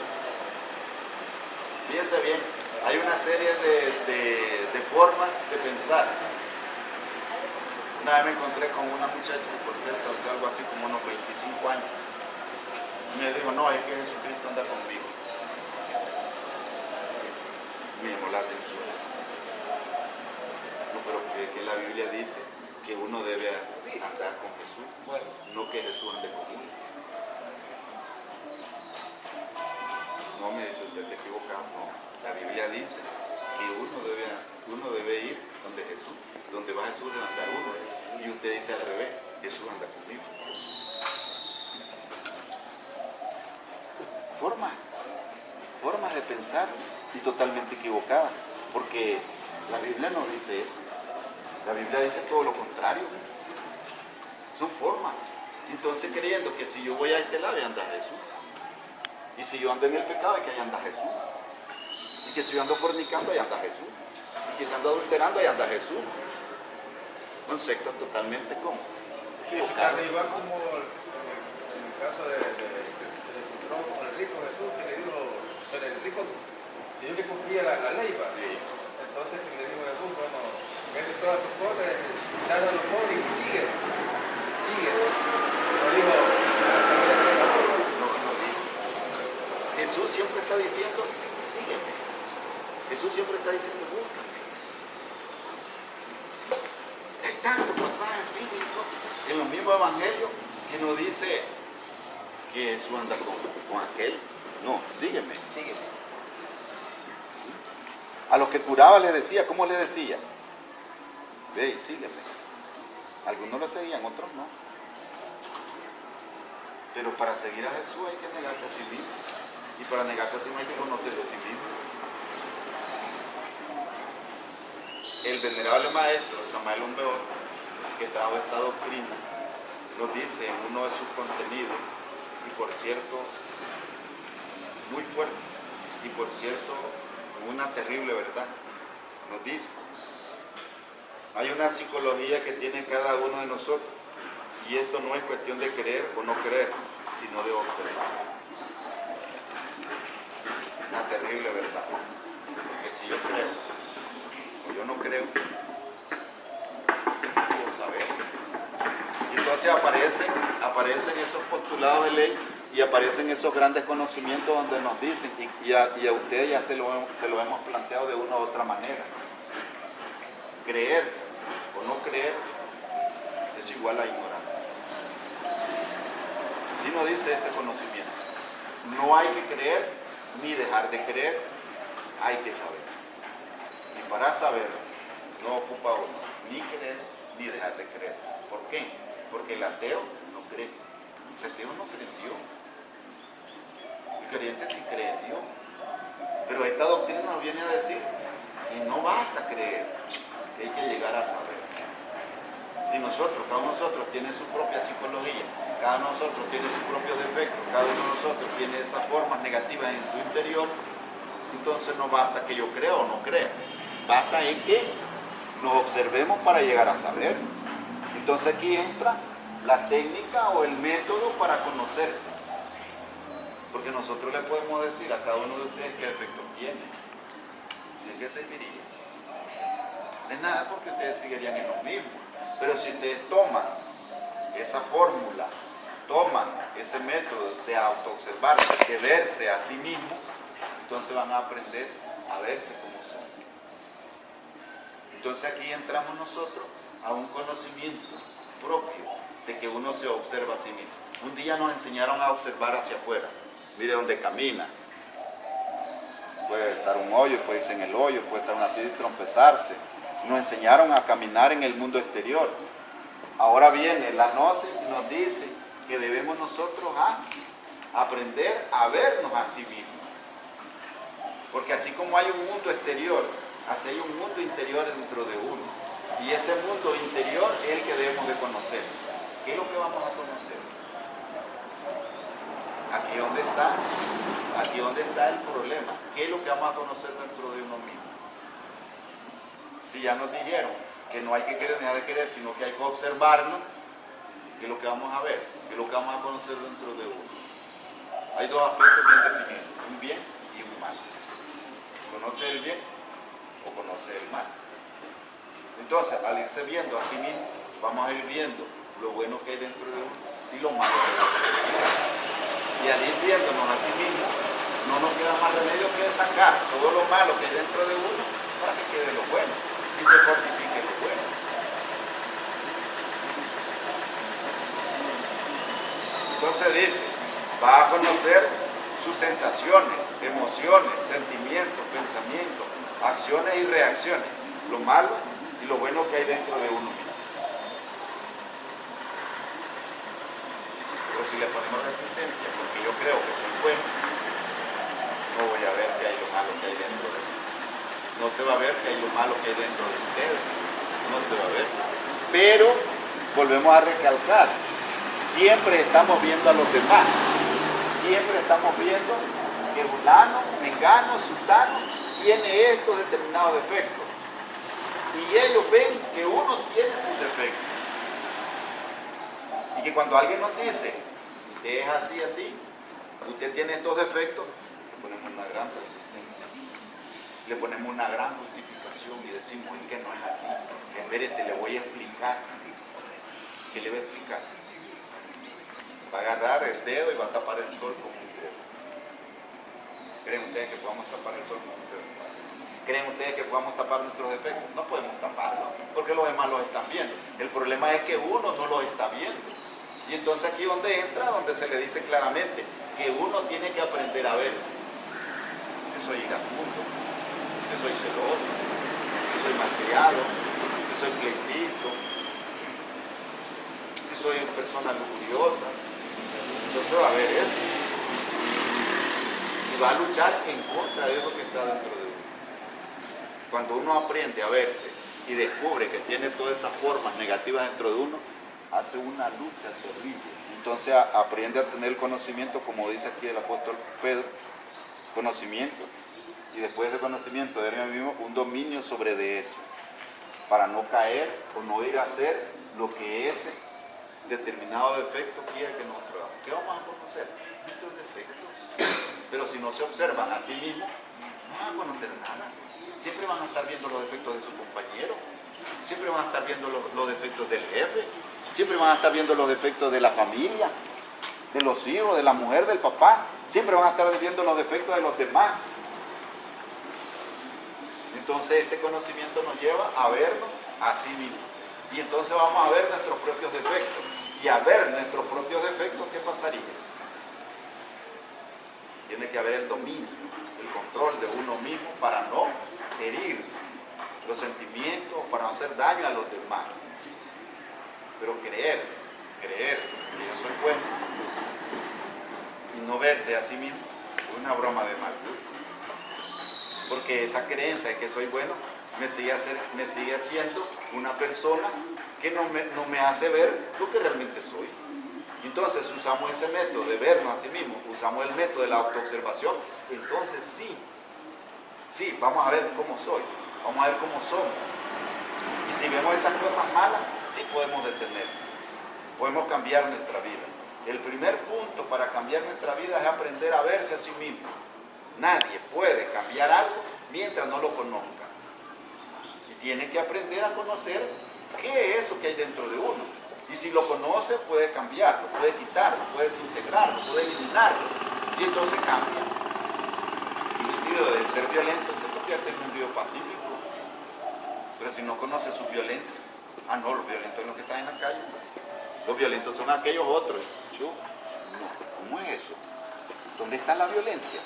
Fíjense bien, hay una serie de formas de pensar. Una vez me encontré con una muchacha, por cierto, hace algo así como unos 25 años. Y me dijo, no, es que Jesucristo anda conmigo. Me llamó la atención. No, pero que la Biblia dice que uno debe andar con Jesús, no que Jesús ande conmigo. No me dice usted, te equivocado, no. La Biblia dice que uno debe ir donde Jesús, donde va Jesús debe andar uno. Y usted dice al revés, Jesús anda conmigo. Formas de pensar y totalmente equivocadas, porque la Biblia no dice eso. La Biblia dice todo lo contrario. Son formas. Entonces creyendo que si yo voy a este lado, ahí anda Jesús. Y si yo ando en el pecado, es que ahí anda Jesús. Y que si yo ando fornicando, ahí anda Jesús. Y que si ando adulterando, ahí anda Jesús. Conceptos totalmente como. Sí, es casi igual como en el caso de con el rico Jesús, que le dijo, pero el rico dijo que cumplía la ley, ¿va? Sí. Entonces le dijo Jesús, bueno, vende todas tus cosas, dale a los pobres y sigue. No dijo, No dijo. Jesús siempre está diciendo, sígueme. Jesús siempre está diciendo, búscame. Hay tantos pasajes bíblicos en los mismos evangelios que nos dice que Jesús anda con aquel. No, sígueme. A los que curaba les decía, ¿cómo les decía? Ve y sígueme. Algunos lo seguían, otros no. Pero para seguir a Jesús hay que negarse a sí mismo. Y para negarse a sí mismo hay que conocerse a sí mismo. El venerable maestro Samael Aun Weor, que trajo esta doctrina, nos dice en uno de sus contenidos, y por cierto, muy fuerte, y por cierto, una terrible verdad, nos dice, hay una psicología que tiene cada uno de nosotros, y esto no es cuestión de creer o no creer, sino de observar. Una terrible verdad, porque si yo creo o yo no creo, puedo saber. Y entonces aparecen esos postulados de ley y aparecen esos grandes conocimientos donde nos dicen, y a ustedes ya se lo hemos planteado de una u otra manera. creer o no creer es igual a ignorancia. Así nos dice este conocimiento. No hay que creer ni dejar de creer, hay que saber. Y para saber no ocupa uno ni creer ni dejar de creer. ¿Por qué? Porque el ateo no cree. El ateo no cree en Dios. El creyente sí cree en Dios. Pero esta doctrina nos viene a decir que no basta creer, que hay que llegar a saber. Si nosotros, cada uno de nosotros tiene su propia psicología, cada uno de nosotros tiene sus propios defectos, cada uno de nosotros tiene esas formas negativas en su interior, entonces no basta que yo crea o no crea. Basta en que nos observemos para llegar a saber. Entonces aquí entra la técnica o el método para conocerse. Porque nosotros le podemos decir a cada uno de ustedes qué defectos tiene. ¿De qué serviría? De nada, porque ustedes seguirían en lo mismo. Pero si ustedes toman esa fórmula, toman ese método de autoobservarse, de verse a sí mismo, entonces van a aprender a verse como son. Entonces aquí entramos nosotros a un conocimiento propio de que uno se observa a sí mismo. Un día nos enseñaron a observar hacia afuera. Mire dónde camina. Puede estar un hoyo, puede irse en el hoyo, puede estar una piedra y trompezarse. Nos enseñaron a caminar en el mundo exterior. Ahora viene la gnosis y nos dice que debemos nosotros aprender a vernos a sí mismos. Porque así como hay un mundo exterior, así hay un mundo interior dentro de uno. Y ese mundo interior es el que debemos de conocer. ¿Qué es lo que vamos a conocer? Aquí donde está el problema. ¿Qué es lo que vamos a conocer dentro de uno mismo? Si ya nos dijeron que no hay que querer ni dejar de querer, sino que hay que observarnos, ¿qué es lo que vamos a ver? ¿Qué es lo que vamos a conocer dentro de uno? Hay dos aspectos bien definidos, un bien y un mal. ¿Conoce el bien o conoce el mal? Entonces, al irse viendo a sí mismo, vamos a ir viendo lo bueno que hay dentro de uno y lo malo que hay. Y al ir viéndonos a sí mismo, no nos queda más remedio que sacar todo lo malo que hay dentro de uno para que quede lo bueno y se fortifique lo bueno. Entonces dice, va a conocer sus sensaciones, emociones, sentimientos, pensamientos, acciones y reacciones, lo malo y lo bueno que hay dentro de uno mismo. Pero si le ponemos resistencia, porque yo creo que soy bueno, no voy a ver que hay lo malo que hay dentro de mí. No se va a ver que hay lo malo que hay dentro de ustedes. No se va a ver. Pero volvemos a recalcar, siempre estamos viendo a los demás. Siempre estamos viendo que fulano, mengano, sultano tiene estos determinados defectos. Y ellos ven que uno tiene sus defectos. Y que cuando alguien nos dice, usted es así, así, usted tiene estos defectos, le ponemos una gran resistencia, le ponemos una gran justificación y decimos, es que no es así, espérese, le voy a explicar. ¿Qué le voy a explicar? Va a agarrar el dedo y va a tapar el sol con un dedo. ¿Creen ustedes que podamos tapar el sol con un dedo? ¿Creen ustedes que podamos tapar nuestros defectos? No podemos taparlos, porque los demás los están viendo. El problema es que uno no los está viendo. Y entonces aquí donde entra, donde se le dice claramente que uno tiene que aprender a verse. Si soy iracundo, si soy celoso, si soy malcriado, si soy pleitisto, si soy una persona lujuriosa, entonces va a ver eso. Y va a luchar en contra de eso que está dentro de uno. Cuando uno aprende a verse y descubre que tiene todas esas formas negativas dentro de uno, hace una lucha terrible. Entonces aprende a tener el conocimiento, como dice aquí el apóstol Pedro, conocimiento, y después de conocimiento de él mismo, un dominio sobre de eso, para no caer o no ir a hacer lo que ese determinado defecto quiere que nosotros hagamos. ¿Qué vamos a conocer? Nuestros defectos. Pero si no se observan a sí mismos, no van a conocer nada. Siempre van a estar viendo los defectos de su compañero, siempre van a estar viendo los defectos del jefe, siempre van a estar viendo los defectos de la familia, de los hijos, de la mujer, del papá. Siempre van a estar viendo los defectos de los demás. Entonces este conocimiento nos lleva a vernos a sí mismos. Y entonces vamos a ver nuestros propios defectos. Y al ver nuestros propios defectos, ¿qué pasaría? Tiene que haber el dominio, el control de uno mismo para no herir los sentimientos, para no hacer daño a los demás. Pero creer que yo soy bueno y no verse a sí mismo es una broma de mal gusto. Porque esa creencia de que soy bueno me sigue haciendo una persona que no me hace ver lo que realmente soy. Entonces usamos ese método de vernos a sí mismos, usamos el método de la autoobservación, entonces sí, vamos a ver cómo soy, vamos a ver cómo somos. Y si vemos esas cosas malas, sí podemos detenernos, podemos cambiar nuestra vida. El primer punto para cambiar nuestra vida es aprender a verse a sí mismo. Nadie puede cambiar algo mientras no lo conozca. Y tiene que aprender a conocer qué es eso que hay dentro de uno. Y si lo conoce, puede cambiarlo, puede quitarlo, puede desintegrarlo, puede eliminarlo. Y entonces cambia. Y el individuo de ser violento se convierte en un individuo pacífico. Pero si no conoce su violencia, no, los violentos son los que están en la calle. Los violentos son aquellos otros. ¿Cómo es eso? ¿Dónde está la violencia?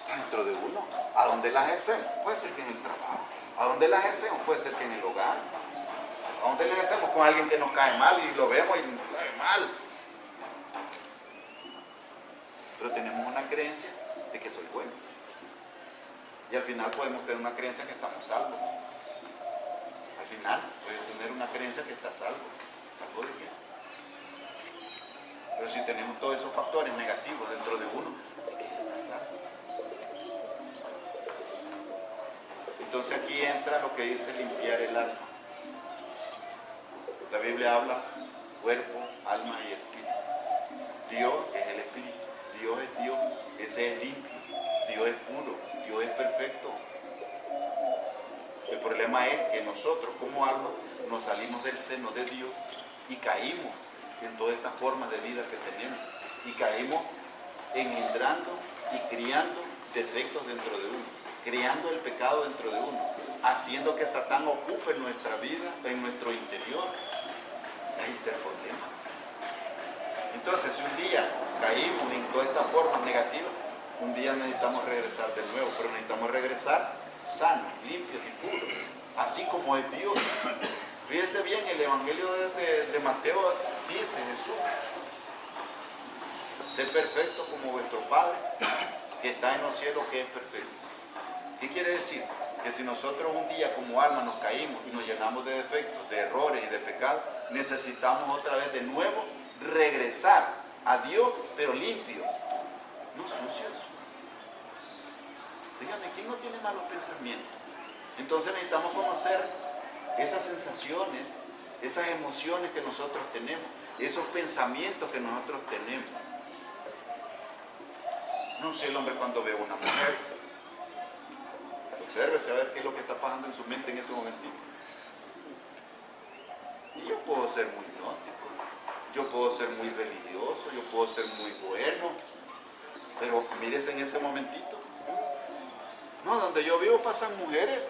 Está dentro de uno. ¿A dónde la ejercemos? Puede ser que en el trabajo. ¿A dónde la ejercemos? Puede ser que en el hogar. ¿A dónde la ejercemos? Con alguien que nos cae mal y lo vemos y nos cae mal. Pero tenemos una creencia de que soy bueno. Y al final podemos tener una creencia que estamos salvos. Al final puedes tener una creencia que estás salvo. ¿Salvo de qué? Pero si tenemos todos esos factores negativos dentro de uno, ¿de qué estás salvo? Entonces aquí entra lo que dice limpiar el alma. La Biblia habla cuerpo, alma y espíritu. Dios es el espíritu, Dios es Dios, ese es limpio, Dios es puro, Dios es perfecto. El problema es que nosotros como alma nos salimos del seno de Dios y caímos en todas estas formas de vida que tenemos y caímos engendrando y criando defectos dentro de uno, criando el pecado dentro de uno, haciendo que Satán ocupe nuestra vida en nuestro interior. Ahí está el problema. Entonces, si un día caímos en todas estas formas negativas, un día necesitamos regresar de nuevo, pero necesitamos regresar sanos, limpios y puros, así como es Dios. Fíjese bien, el Evangelio de Mateo dice Jesús: sé perfecto como vuestro Padre que está en los cielos, que es perfecto. ¿Qué quiere decir? Que si nosotros un día como alma nos caímos y nos llenamos de defectos, de errores y de pecados, necesitamos otra vez de nuevo regresar a Dios, pero limpios, no sucios. Dígame, ¿quién no tiene malos pensamientos? Entonces necesitamos conocer esas sensaciones, esas emociones que nosotros tenemos, esos pensamientos que nosotros tenemos. No sé el hombre cuando ve a una mujer. Obsérvese a ver qué es lo que está pasando en su mente en ese momentito. Y yo puedo ser muy gnóstico, yo puedo ser muy religioso, yo puedo ser muy bueno, pero mírese en ese momentito. No, donde yo vivo pasan mujeres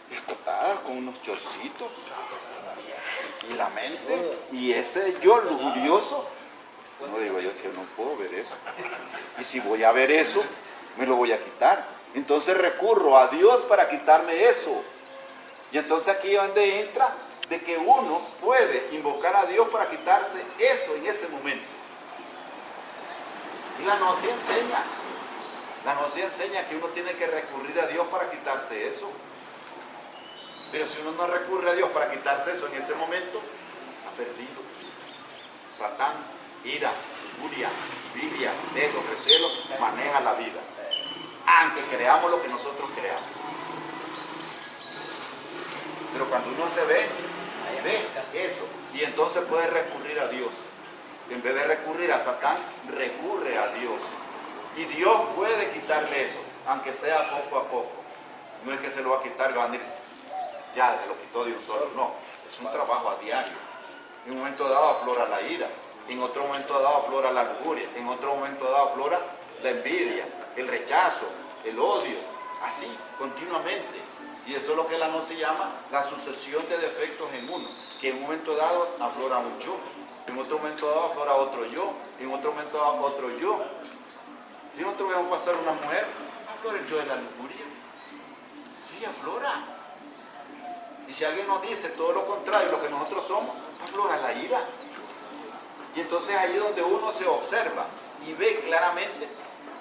escotadas con unos chorcitos y la mente, y ese yo lujurioso, no digo yo que no puedo ver eso. Y si voy a ver eso, me lo voy a quitar. Entonces recurro a Dios para quitarme eso. Y entonces aquí es donde entra de que uno puede invocar a Dios para quitarse eso en ese momento. Y la gnosia enseña que uno tiene que recurrir a Dios para quitarse eso. Pero si uno no recurre a Dios para quitarse eso en ese momento, está perdido. Satán, ira, furia, envidia, celo, recelo, maneja la vida. Aunque creamos lo que nosotros creamos. Pero cuando uno se ve eso, y entonces puede recurrir a Dios. En vez de recurrir a Satán, recurre a Dios. Y Dios puede quitarle eso, aunque sea poco a poco. No es que se lo va a quitar y va a decir, ya se lo quitó de un solo. No, es un trabajo a diario. En un momento dado aflora la ira, en otro momento dado aflora la lujuria, en otro momento dado aflora la envidia, el rechazo, el odio, así, continuamente. Y eso es lo que la gnosis llama la sucesión de defectos en uno, que en un momento dado aflora un yo, en otro momento dado aflora otro yo, en otro momento dado otro yo. Si nosotros vemos pasar una mujer, aflora el yo de la lujuria. Sí, aflora. Y si alguien nos dice todo lo contrario, lo que nosotros somos, aflora la ira. Y entonces ahí es donde uno se observa y ve claramente,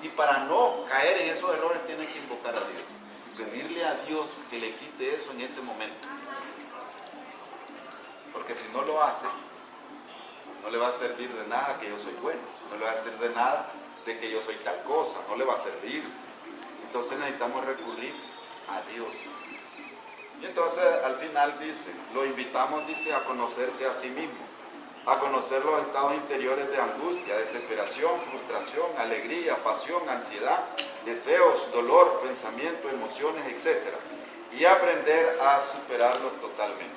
y para no caer en esos errores tiene que invocar a Dios. Pedirle a Dios que le quite eso en ese momento. Porque si no lo hace, no le va a servir de nada que yo soy bueno, no le va a servir de nada de que yo soy tal cosa, no le va a servir. Entonces necesitamos recurrir a Dios. Y entonces al final dice, lo invitamos, dice, a conocerse a sí mismo, a conocer los estados interiores de angustia, desesperación, frustración, alegría, pasión, ansiedad, deseos, dolor, pensamiento, emociones, etc. Y aprender a superarlos totalmente.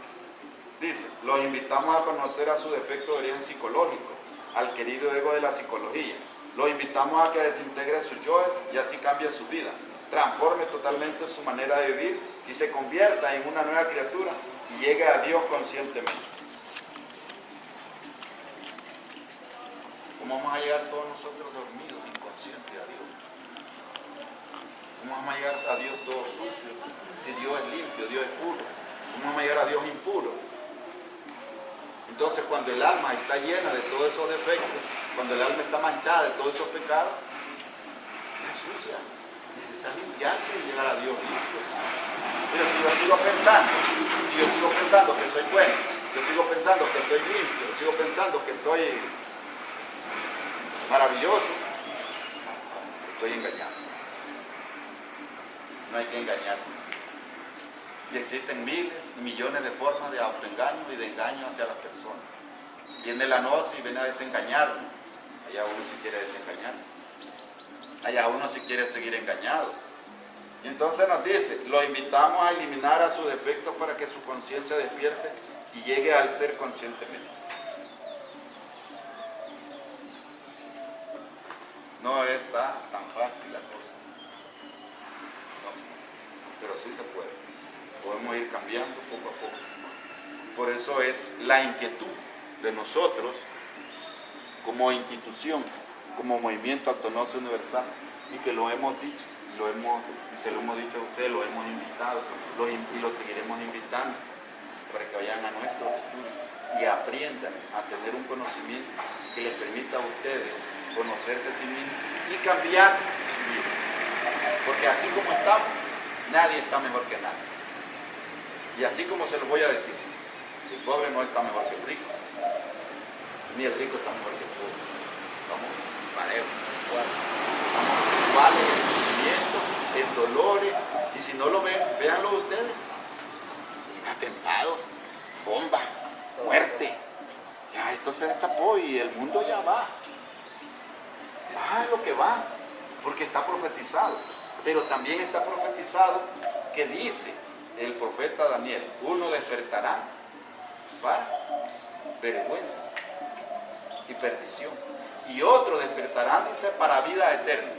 Dice, los invitamos a conocer a su defecto de origen psicológico, al querido ego de la psicología. Los invitamos a que desintegre sus yoes y así cambie su vida, transforme totalmente su manera de vivir y se convierta en una nueva criatura y llegue a Dios conscientemente. ¿Cómo vamos a llegar todos nosotros dormidos, inconscientes a Dios? ¿Cómo vamos a llegar a Dios todo sucio? Si Dios es limpio, Dios es puro. ¿Cómo vamos a llegar a Dios impuro? Entonces cuando el alma está llena de todos esos defectos, cuando el alma está manchada de todos esos pecados, es sucia. Necesita limpiarse y llegar a Dios limpio. Pero si yo sigo pensando que soy bueno, yo sigo pensando que estoy limpio, yo sigo pensando que estoy maravilloso, estoy engañado. No hay que engañarse. Y existen miles y millones de formas de autoengaño y de engaño hacia las personas. Viene la gnosis y viene a desengañarnos. Allá uno si quiere desengañarse. Allá uno si quiere seguir engañado. Y entonces nos dice, lo invitamos a eliminar a sus defectos para que su conciencia despierte y llegue al ser conscientemente. No está tan fácil la cosa. No, pero sí se puede. Podemos ir cambiando poco a poco. Por eso es la inquietud de nosotros como institución, como movimiento Actonausia Universal, y que lo hemos dicho, y se lo hemos dicho a ustedes, lo hemos invitado, y lo seguiremos invitando para que vayan a nuestros estudios y aprendan a tener un conocimiento que les permita a ustedes conocerse a sí mismos y cambiar su vida. Porque así como estamos, nadie está mejor que nadie. Y así como se los voy a decir, el pobre no está mejor que el rico, ni el rico está mejor que el pobre. Estamos parejos, estamos iguales en sufrimiento, en dolores, y si no lo ven, véanlo ustedes. Atentados, bombas, muerte. Ya esto se destapó y el mundo ya va. Va lo que va, porque está profetizado. Pero también está profetizado que dice el profeta Daniel, uno despertará para vergüenza y perdición, y otro despertarán, dice, para vida eterna.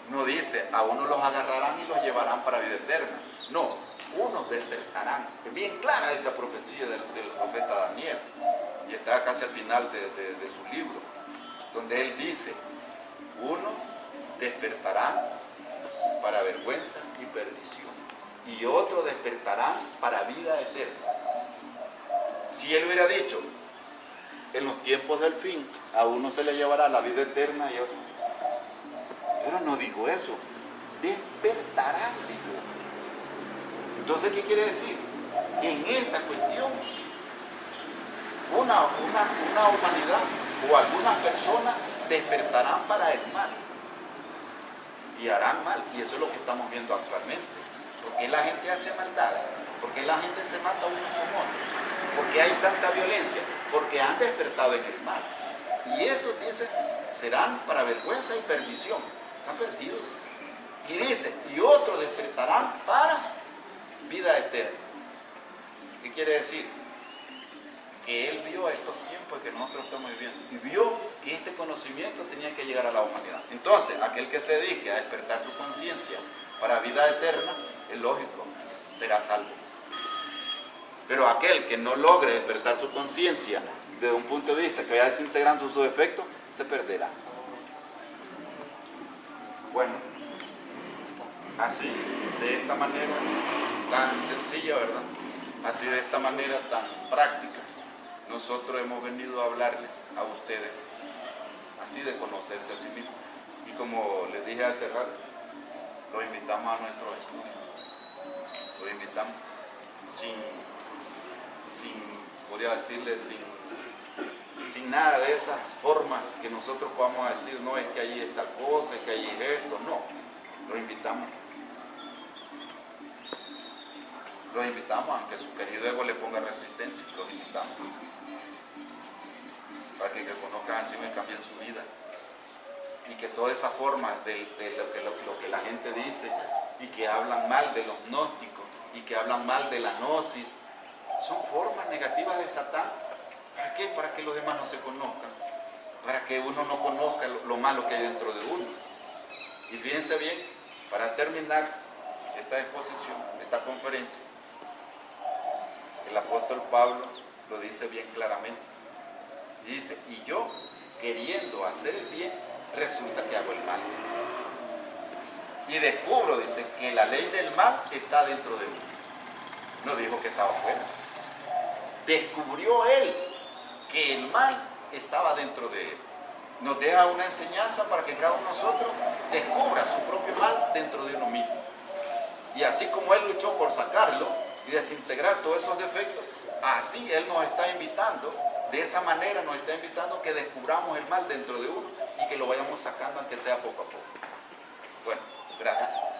No dice, a uno los agarrarán y los llevarán para vida eterna. No, unos despertarán. Es bien clara esa profecía del profeta Daniel, y está casi al final de su libro, donde él dice, uno despertarán para vergüenza y perdición, y otro despertarán para vida eterna. Si él hubiera dicho, en los tiempos del fin, a uno se le llevará la vida eterna y a otro. Pero no digo eso, despertarán, digo. Entonces, ¿qué quiere decir? Que en esta cuestión, una humanidad o algunas personas despertarán para el mal y harán mal, y eso es lo que estamos viendo actualmente. ¿Por qué la gente hace maldad? ¿Por qué la gente se mata unos con otros? ¿Por qué hay tanta violencia? Porque han despertado en el mal, y esos, dicen, serán para vergüenza y perdición. Están perdidos. Y dice, y otros despertarán para vida eterna. ¿Qué quiere decir? Que él vio estos tiempos que nosotros estamos viviendo y vio que este conocimiento tenía que llegar a la humanidad. Entonces, aquel que se dedique a despertar su conciencia para vida eterna, es lógico será salvo. Pero aquel que no logre despertar su conciencia desde un punto de vista que vaya desintegrando sus efectos, se perderá. Bueno, así, de esta manera tan sencilla, ¿verdad? Así, de esta manera tan práctica, nosotros hemos venido a hablarle a ustedes, así de conocerse a sí mismos. Y como les dije hace rato, los invitamos a nuestros estudios, los invitamos podría decirle, sin nada de esas formas que nosotros podamos decir, no, es que allí está cosa, es que allí es esto, no, los invitamos. Los invitamos, aunque su querido ego le ponga resistencia, los invitamos para que conozcan así y cambien su vida. Y que toda esa forma de lo que la gente dice y que hablan mal de los gnósticos y que hablan mal de la gnosis, son formas negativas de Satán. ¿Para qué? Para que los demás no se conozcan, para que uno no conozca lo malo que hay dentro de uno. Y fíjense bien, para terminar esta exposición, esta conferencia, el apóstol Pablo lo dice bien claramente. Y dice, y yo, queriendo hacer el bien, resulta que hago el mal. Y descubro, dice, que la ley del mal está dentro de mí. No dijo que estaba fuera. Descubrió él que el mal estaba dentro de él. Nos deja una enseñanza para que cada uno de nosotros descubra su propio mal dentro de uno mismo. Y así como él luchó por sacarlo y desintegrar todos esos defectos, así él nos está invitando, de esa manera nos está invitando a que descubramos el mal dentro de uno y que lo vayamos sacando aunque sea poco a poco. Bueno, gracias.